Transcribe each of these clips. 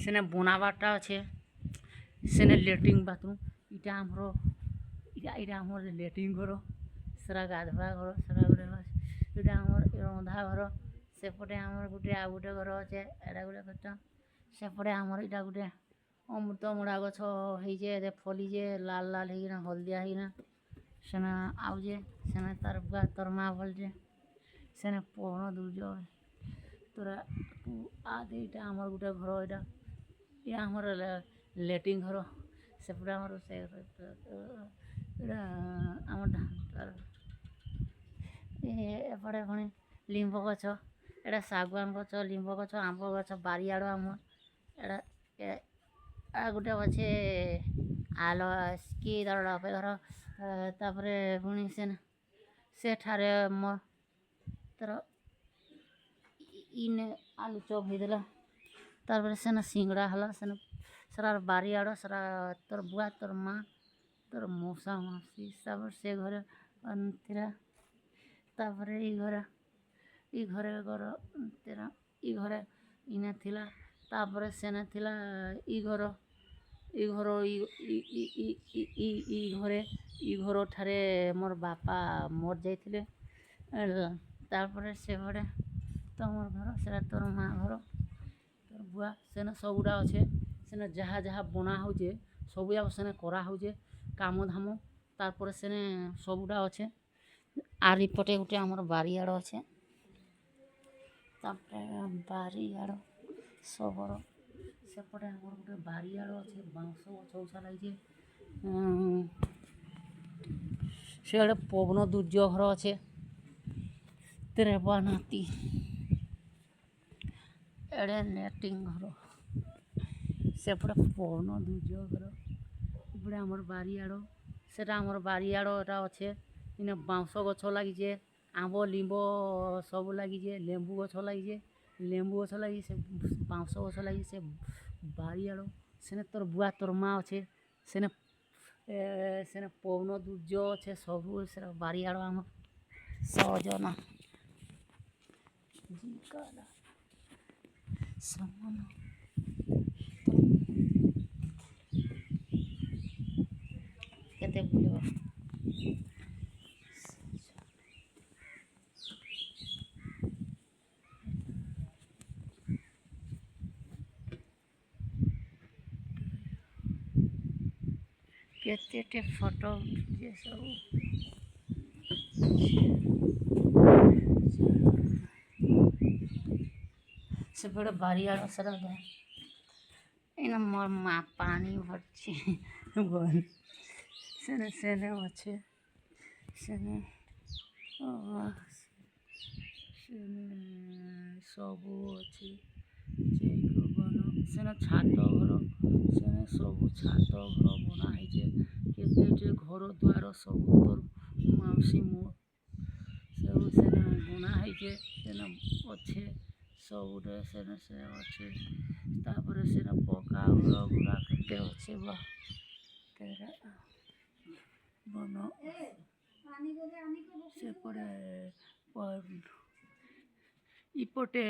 ସେନେ ବନାବାରଟା ଅଛେ ସେନେ ଲେଟ୍ରିନ୍ ବାଥରୁମ୍ ଇଟା ଆମର ଇଟା ଆମର ଲେଟ୍ରିନ୍ ଘର ସେଟା ଗାଧବା ଘର ସେଟା ଗୋଟେ ଇଟା ଆମର ରନ୍ଧା ଘର ସେପଟେ ଆମର ଗୋଟେ ଆଉ ଗୋଟେ ଘର ଅଛେ ଏଟା ଗୋଟେ ଗଛ ସେପଟେ ଆମର ଇଟା ଗୋଟେ ଅମୃତମୁଡ଼ା ଗଛ ହେଇଛେ ଫଲିଛେ ଲାଲ୍ ଲାଲ୍ ହେଇକିନା ହଳଦିଆ ହେଇକିନା ସେନେ ଆଉଛେ ସେନେ ତାର୍ ବୁଆ ତର୍ ମା ଭଲଛେ ସେନେ ପବନ ଦଉଚ ତୋରା ଇଟା ଆମର ଗୋଟେ ଘର ଇଟା ଇଟା ଆମର ଲେଟ୍ରିନ୍ ଘର ସେପଟେ ଆମର ସେ ଇଟା ଆମର ଏପଟେ ପୁଣି ଲିମ୍ବ ଗଛ ଏଟା ଶାଗୁଆନ ଗଛ ଲିମ୍ବ ଗଛ ଆମ୍ବ ଗଛ ବାରିଆଡ଼ ଆମର ଏଟା ଗୋଟେ ଅଛେ ଆଲ କି ଡପେ ଘର ତାପରେ ପୁଣି ସେଠାରେ ତର ଇନେ ଆଲୁ ଚପ୍ ହେଇଥିଲା ତାପରେ ସେନେ ସିଙ୍ଗଡ଼ା ହେଲା ସେଟାର ବାରିଆଡ଼ ସେଟା ତୋର ବୁଆ ତୋର ମା ତୋର ମଉସା ମାଉସୀ ତାପରେ ସେ ଘରେ ଥିଲା ତାପରେ ଇ ଘରେ ଇନେ ଥିଲା ତାପରେ ସେନେ ଥିଲା ଇ ଘର ଠାରେ ମୋର ବାପା ମରି ଯାଇଥିଲେ ତାପରେ ସେ ଘରେ ତମର ଘର ସେଟା ତୋର ମା ଘର ତୋର ବୁଆ ସେନେ ସବୁଟା ଅଛେ ସେନେ ଯାହା ଯାହା ବନା ହଉଛେ ସବୁଯାକ ସେନେ କରାହଉଛେ କାମ ଧାମ ତାପରେ ସେନେ ସବୁଟା ଅଛେ ଆର୍ ଏପଟେ ଗୋଟେ ଆମର ବାରିଆଡ଼ ଅଛେ ତାପରେ ବାରିଆଡ଼ ସବର ସେପଟେ ଆମର ଗୋଟେ ବାରିଆଡ଼ ଅଛେ ବାଉଁଶ ଗଛ ଉଷା ଲାଗିଛେ ସେଆଡ଼େ ପବନ ଦୁର୍ଯ୍ୟ ଘର ଅଛେ ତ୍ରେବା ନାତି ଏଡ଼େ ଲେଟ୍ରିନ୍ ଘର ସେପଟେ ପବନ ଦୁର୍ଯ୍ୟ ଘର ଏପଟେ ଆମର ବାରିଆଡ଼ ସେଟା ଆମର ବାରିଆଡ଼ ଏଟା ଅଛେ ଇନେ ବାଉଁଶ ଗଛ ଲାଗିଛେ ଆମ୍ବ ଲିମ୍ବ ସବୁ ଲାଗିଛେ ଲେମ୍ବୁ ଗଛ ଲାଗିଛେ ଲେମ୍ବୁ ଗଛ ଲାଗି ସେ ବାଉଁଶ ଗଛ ଲାଗି ସେ ବାରିଆଡ଼ ସେନେ ତୋର ବୁଆ ତୋର ମା ଅଛେ ସେନେ ପବନ ଦୁର୍ଯ୍ୟ ଅଛେ ସବୁ ସେଟା ବାରିଆଡ଼ ଆମ ସଜନା କେତେ ବୁଲିବ କେତେଟେ ଫଟୋ ଉଠିଛେ ସବୁ ସେପଟେ ବାରିଆଡ଼ ସେଟା ଏଇନା ମୋର ମା ପାଣି ଭରଛି ସେନେ ଅଛେ ସେନେ ସବୁ ଅଛି ସେନେ ଛାତ ଘର ସେନେ ସବୁ ଛାତ ଘର ବନା ହେଇଛେ କେତେଟେ ଘର ଦ୍ୱାର ସବୁ ତୋର ମାଉସୀ ମୋ ସବୁ ସେନେ ବନା ହେଇଛେ ସେନେ ଅଛେ ସବୁଟେ ସେନେ ସେ ଅଛେ ତାପରେ ସେନେ ପକ୍କା ଘର ଗୁଡ଼ା କେତେ ଅଛେ ବା ବନ ସେପଟେ ଇପଟେ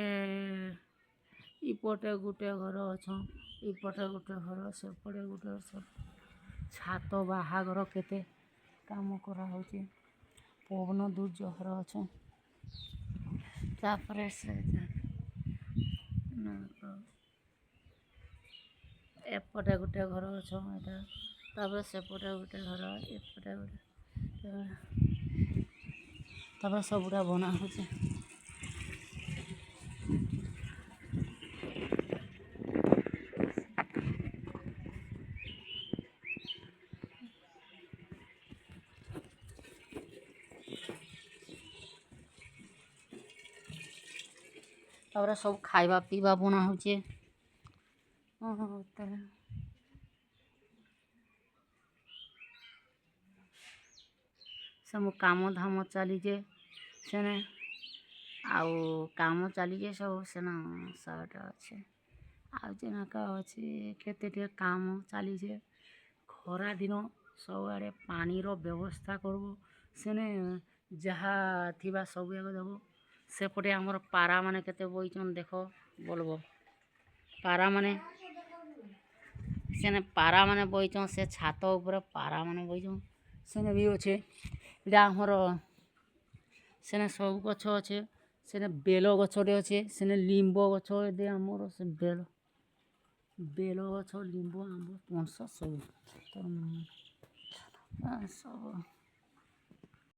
ଗୋଟେ ଘର ଅଛନ୍ ଇପଟେ ଗୋଟେ ଘର ସେପଟେ ଗୋଟେ ଛାତ ବାହାଘର କେତେ କାମ କରାହଉଛି ପବନ ଦୁର୍ଯ୍ୟ ଘର ଅଛେ ତାପରେ ସେ ଏପଟେ ଗୋଟେ ଘର ଅଛ ଏଟା ତାପରେ ସେପଟେ ଗୋଟେ ଘର ଏପଟେ ଗୋଟେ ତାପରେ ସବୁଟା ବନା ହଉଛି ତାପରେ ସବୁ ଖାଇବା ପିଇବା ବନା ହଉଛେ ସବୁ କାମ ଧାମ ଚାଲିଛେ ସେନେ ଆଉ କାମ ଚାଲିଛେ ସବୁ ସେନ ସହଟା ଅଛେ ଆଉ ଯେନକା ଅଛି କେତେ ଟିକେ କାମ ଚାଲିଛେ ଖରା ଦିନ ସବୁଆଡ଼େ ପାଣିର ବ୍ୟବସ୍ଥା କରିବ ସେନେ ଯାହା ଥିବା ସବୁଯାକ ଦେବ ସେପଟେ ଆମର ପାରାମାନେ କେତେ ବଇଛନ୍ ଦେଖ ବୋଲବ ପାରାମାନେ ସେନେ ପାରାମାନେ ବଇଚନ୍ ସେ ଛାତ ଉପରେ ପାରାମାନେ ବଇଚନ୍ ସେନେ ବି ଅଛେ ଇଟା ଆମର ସେନେ ସବୁ ଗଛ ଅଛେ ସେନେ ବେଲ ଗଛଟେ ଅଛେ ସେନେ ଲିମ୍ବ ଗଛ ଦେ ଆମର ସେ ବେଲ ଗଛ ଲିମ୍ବ ଆମ୍ବ ପଣସ ସବୁ ସବୁ